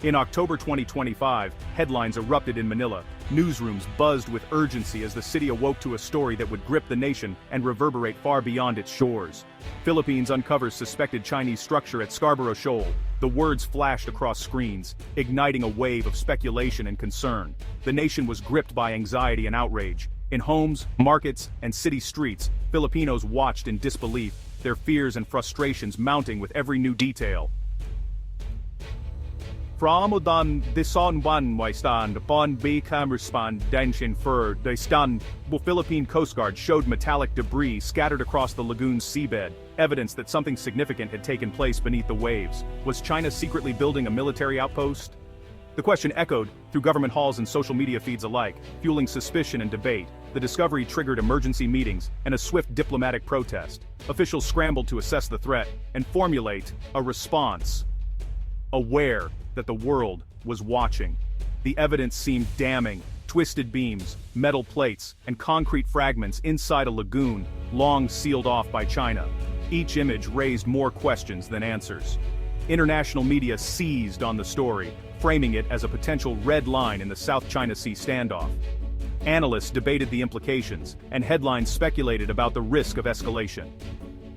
In October 2025, headlines erupted in Manila. Newsrooms buzzed with urgency as the city awoke to a story that would grip the nation and reverberate far beyond its shores. Philippines uncovers suspected Chinese structure at Scarborough Shoal. The words flashed across screens, igniting a wave of speculation and concern. The nation was gripped by anxiety and outrage. In homes, markets, and city streets, Filipinos watched in disbelief, their fears and frustrations mounting with every new detail. From the Son One stand upon become respondential for the stun, the Philippine Coast Guard showed metallic debris scattered across the lagoon's seabed, evidence that something significant had taken place beneath the waves. Was China secretly building a military outpost? The question echoed through government halls and social media feeds alike, fueling suspicion and debate. The discovery triggered emergency meetings and a swift diplomatic protest. Officials scrambled to assess the threat and formulate a response, aware that the world was watching. The evidence seemed damning: twisted beams, metal plates, and concrete fragments inside a lagoon long sealed off by China. Each image raised more questions than answers. International media seized on the story, framing it as a potential red line in the South China Sea standoff. Analysts debated the implications, and headlines speculated about the risk of escalation.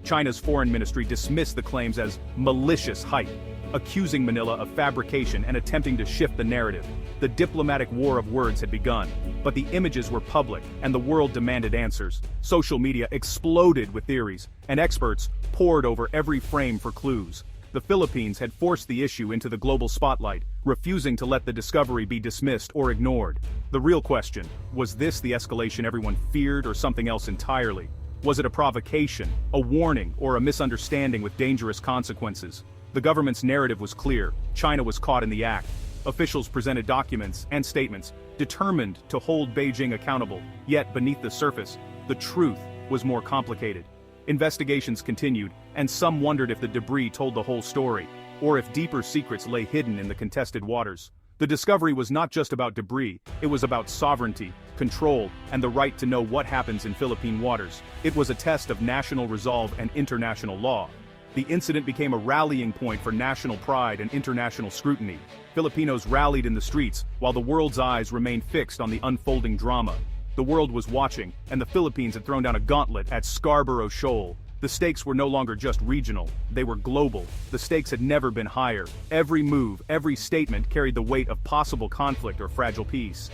China's foreign ministry dismissed the claims as malicious hype, accusing Manila of fabrication and attempting to shift the narrative. The diplomatic war of words had begun, but the images were public, and the world demanded answers. Social media exploded with theories, and experts pored over every frame for clues. The Philippines had forced the issue into the global spotlight, refusing to let the discovery be dismissed or ignored. The real question: was this the escalation everyone feared, or something else entirely? Was it a provocation, a warning, or a misunderstanding with dangerous consequences? The government's narrative was clear: China was caught in the act. Officials presented documents and statements, determined to hold Beijing accountable. Yet beneath the surface, the truth was more complicated. Investigations continued, and some wondered if the debris told the whole story, or if deeper secrets lay hidden in the contested waters. The discovery was not just about debris, it was about sovereignty, control, and the right to know what happens in Philippine waters. It was a test of national resolve and international law. The incident became a rallying point for national pride and international scrutiny. Filipinos rallied in the streets, while the world's eyes remained fixed on the unfolding drama. The world was watching, and the Philippines had thrown down a gauntlet at Scarborough Shoal. The stakes were no longer just regional, they were global. The stakes had never been higher. Every move, every statement carried the weight of possible conflict or fragile peace.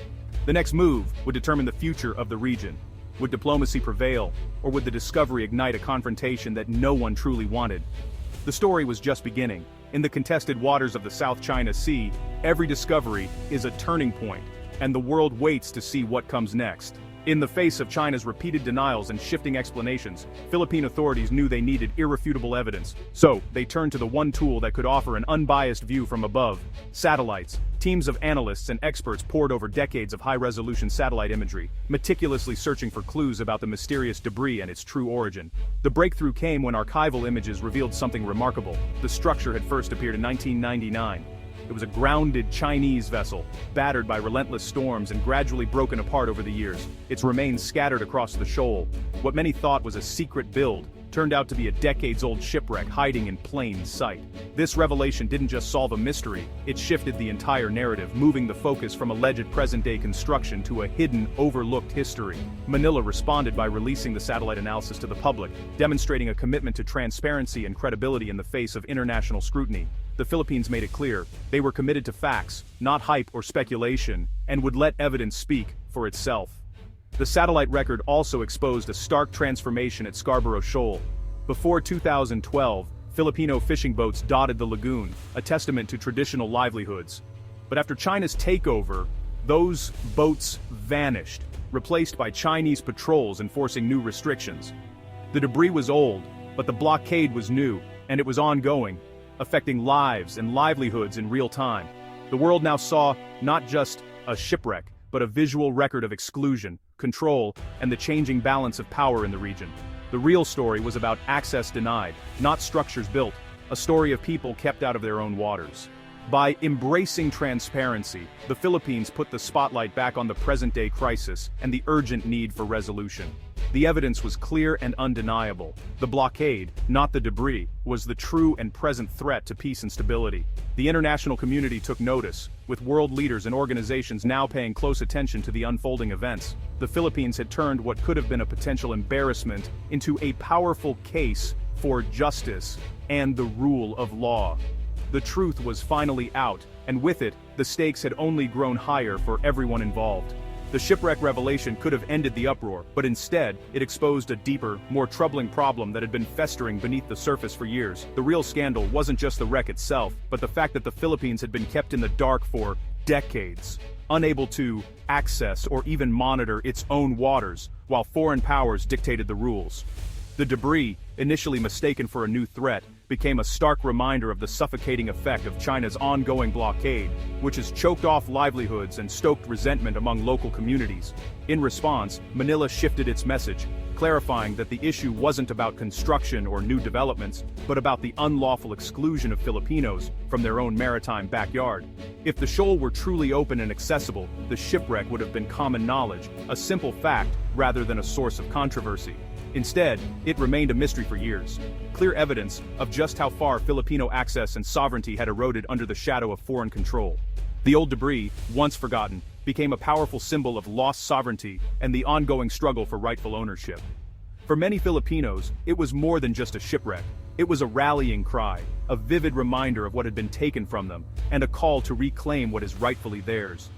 The next move would determine the future of the region. Would diplomacy prevail, or would the discovery ignite a confrontation that no one truly wanted? The story was just beginning. In the contested waters of the South China Sea, every discovery is a turning point, and the world waits to see what comes next. In the face of China's repeated denials and shifting explanations, Philippine authorities knew they needed irrefutable evidence. So, they turned to the one tool that could offer an unbiased view from above: satellites. Teams of analysts and experts pored over decades of high-resolution satellite imagery, meticulously searching for clues about the mysterious debris and its true origin. The breakthrough came when archival images revealed something remarkable. The structure had first appeared in 1999. It was a grounded Chinese vessel, battered by relentless storms and gradually broken apart over the years, its remains scattered across the shoal. What many thought was a secret build turned out to be a decades-old shipwreck hiding in plain sight. This revelation didn't just solve a mystery, it shifted the entire narrative, moving the focus from alleged present-day construction to a hidden, overlooked history. Manila responded by releasing the satellite analysis to the public, demonstrating a commitment to transparency and credibility in the face of international scrutiny. The Philippines made it clear they were committed to facts, not hype or speculation, and would let evidence speak for itself. The satellite record also exposed a stark transformation at Scarborough Shoal. Before 2012, Filipino fishing boats dotted the lagoon, a testament to traditional livelihoods. But after China's takeover, those boats vanished, replaced by Chinese patrols enforcing new restrictions. The debris was old, but the blockade was new, and it was ongoing, affecting lives and livelihoods in real time. The world now saw not just a shipwreck, but a visual record of exclusion, control, and the changing balance of power in the region. The real story was about access denied, not structures built, a story of people kept out of their own waters. By embracing transparency, the Philippines put the spotlight back on the present-day crisis and the urgent need for resolution. The evidence was clear and undeniable. The blockade, not the debris, was the true and present threat to peace and stability. The international community took notice, with world leaders and organizations now paying close attention to the unfolding events. The Philippines had turned what could have been a potential embarrassment into a powerful case for justice and the rule of law. The truth was finally out, and with it, the stakes had only grown higher for everyone involved. The shipwreck revelation could have ended the uproar, but instead, it exposed a deeper, more troubling problem that had been festering beneath the surface for years. The real scandal wasn't just the wreck itself, but the fact that the Philippines had been kept in the dark for decades, unable to access or even monitor its own waters, while foreign powers dictated the rules. The debris, initially mistaken for a new threat, became a stark reminder of the suffocating effect of China's ongoing blockade, which has choked off livelihoods and stoked resentment among local communities. In response, Manila shifted its message, clarifying that the issue wasn't about construction or new developments, but about the unlawful exclusion of Filipinos from their own maritime backyard. If the shoal were truly open and accessible, the shipwreck would have been common knowledge, a simple fact rather than a source of controversy. Instead, it remained a mystery for years. Clear evidence of just how far Filipino access and sovereignty had eroded under the shadow of foreign control. The old debris, once forgotten, became a powerful symbol of lost sovereignty and the ongoing struggle for rightful ownership. For many Filipinos, it was more than just a shipwreck. It was a rallying cry, a vivid reminder of what had been taken from them, and a call to reclaim what is rightfully theirs.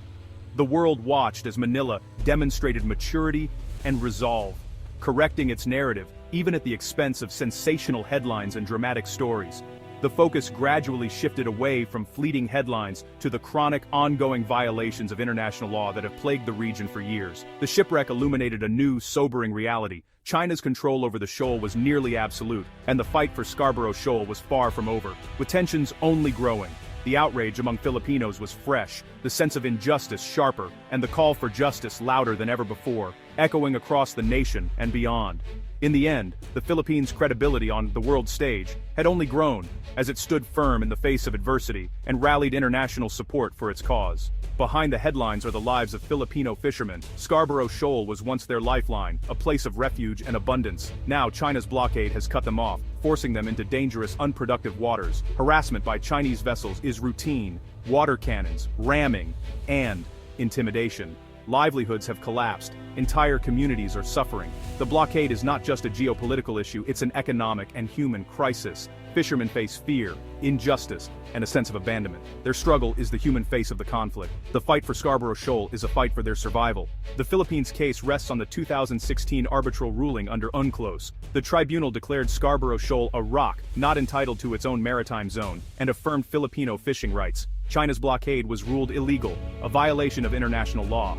The world watched as Manila demonstrated maturity and resolve, correcting its narrative, even at the expense of sensational headlines and dramatic stories. The focus gradually shifted away from fleeting headlines to the chronic, ongoing violations of international law that have plagued the region for years. The shipwreck illuminated a new, sobering reality. China's control over the shoal was nearly absolute, and the fight for Scarborough Shoal was far from over, with tensions only growing. The outrage among Filipinos was fresh, the sense of injustice sharper, and the call for justice louder than ever before, echoing across the nation and beyond. In the end, the Philippines' credibility on the world stage had only grown as it stood firm in the face of adversity and rallied international support for its cause. Behind the headlines are the lives of Filipino fishermen. Scarborough Shoal was once their lifeline, a place of refuge and abundance. Now China's blockade has cut them off, forcing them into dangerous, unproductive waters. Harassment by Chinese vessels is routine. Water cannons, ramming, and intimidation. Livelihoods have collapsed, entire communities are suffering. The blockade is not just a geopolitical issue, it's an economic and human crisis. Fishermen face fear, injustice, and a sense of abandonment. Their struggle is the human face of the conflict. The fight for Scarborough Shoal is a fight for their survival. The Philippines' case rests on the 2016 arbitral ruling under UNCLOS. The tribunal declared Scarborough Shoal a rock, not entitled to its own maritime zone, and affirmed Filipino fishing rights. China's blockade was ruled illegal, a violation of international law.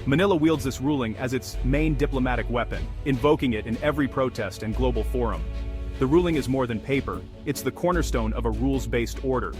Manila wields this ruling as its main diplomatic weapon, invoking it in every protest and global forum. The ruling is more than paper, it's the cornerstone of a rules-based order.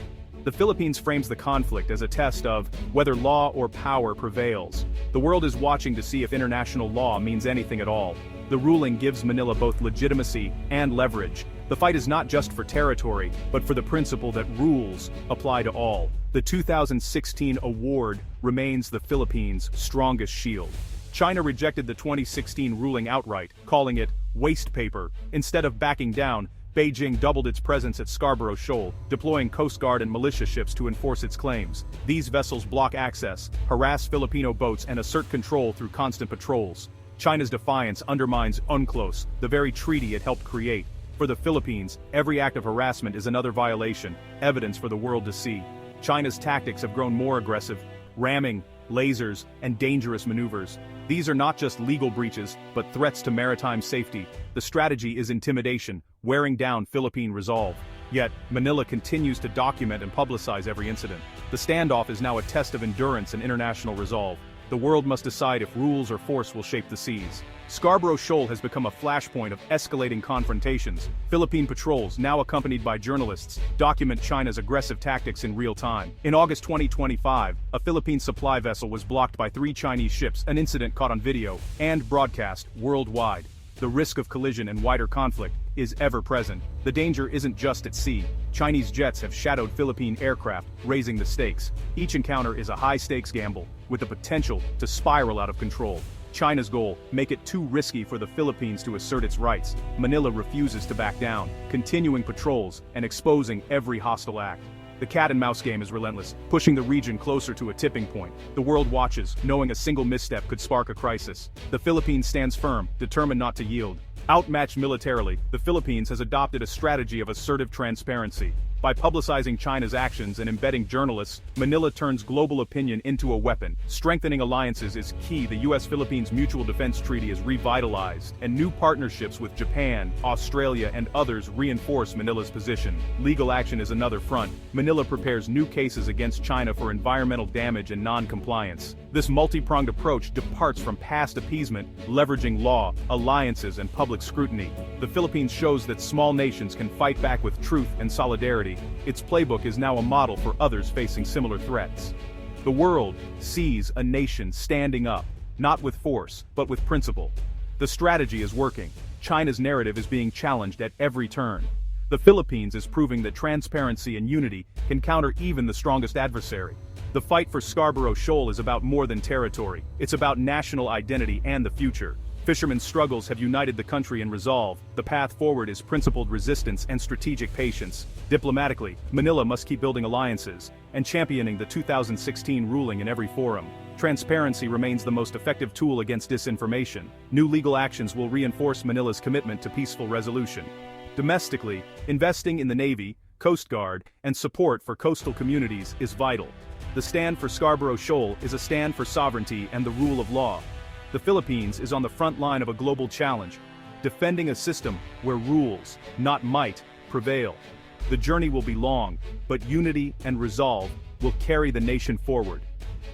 The Philippines frames the conflict as a test of whether law or power prevails. The world is watching to see if international law means anything at all. The ruling gives Manila both legitimacy and leverage. The fight is not just for territory, but for the principle that rules apply to all. The 2016 award remains the Philippines' strongest shield. China rejected the 2016 ruling outright, calling it waste paper. Instead of backing down, Beijing doubled its presence at Scarborough Shoal, deploying Coast Guard and militia ships to enforce its claims. These vessels block access, harass Filipino boats, and assert control through constant patrols. China's defiance undermines UNCLOS, the very treaty it helped create. For the Philippines, every act of harassment is another violation, evidence for the world to see. China's tactics have grown more aggressive, ramming, lasers, and dangerous maneuvers. These are not just legal breaches, but threats to maritime safety. The strategy is intimidation, wearing down Philippine resolve. Yet, Manila continues to document and publicize every incident. The standoff is now a test of endurance and international resolve. The world must decide if rules or force will shape the seas. Scarborough Shoal has become a flashpoint of escalating confrontations. Philippine patrols, now accompanied by journalists, document China's aggressive tactics in real time. In August 2025, a Philippine supply vessel was blocked by 3 Chinese ships, an incident caught on video and broadcast worldwide. The risk of collision and wider conflict is ever present. The danger isn't just at sea. Chinese jets have shadowed Philippine aircraft, raising the stakes. Each encounter is a high-stakes gamble, with the potential to spiral out of control. China's goal, make it too risky for the Philippines to assert its rights. Manila refuses to back down, continuing patrols and exposing every hostile act. The cat-and-mouse game is relentless, pushing the region closer to a tipping point. The world watches, knowing a single misstep could spark a crisis. The Philippines stands firm, determined not to yield. Outmatched militarily, the Philippines has adopted a strategy of assertive transparency. By publicizing China's actions and embedding journalists, Manila turns global opinion into a weapon. Strengthening alliances is key. The U.S.-Philippines Mutual Defense Treaty is revitalized, and new partnerships with Japan, Australia, and others reinforce Manila's position. Legal action is another front. Manila prepares new cases against China for environmental damage and non-compliance. This multi-pronged approach departs from past appeasement, leveraging law, alliances, and public scrutiny. The Philippines shows that small nations can fight back with truth and solidarity. Its playbook is now a model for others facing similar threats. The world sees a nation standing up, not with force, but with principle. The strategy is working. China's narrative is being challenged at every turn. The Philippines is proving that transparency and unity can counter even the strongest adversary. The fight for Scarborough Shoal is about more than territory. It's about national identity and the future. Fishermen's struggles have united the country in resolve. The path forward is principled resistance and strategic patience. Diplomatically, Manila must keep building alliances and championing the 2016 ruling in every forum. Transparency remains the most effective tool against disinformation. New legal actions will reinforce Manila's commitment to peaceful resolution. Domestically, investing in the Navy, Coast Guard, and support for coastal communities is vital. The stand for Scarborough Shoal is a stand for sovereignty and the rule of law. The Philippines is on the front line of a global challenge, defending a system where rules, not might, prevail. The journey will be long, but unity and resolve will carry the nation forward.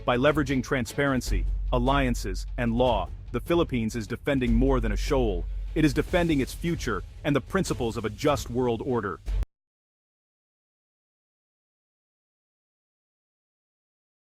By leveraging transparency, alliances, and law, the Philippines is defending more than a shoal. It is defending its future and the principles of a just world order.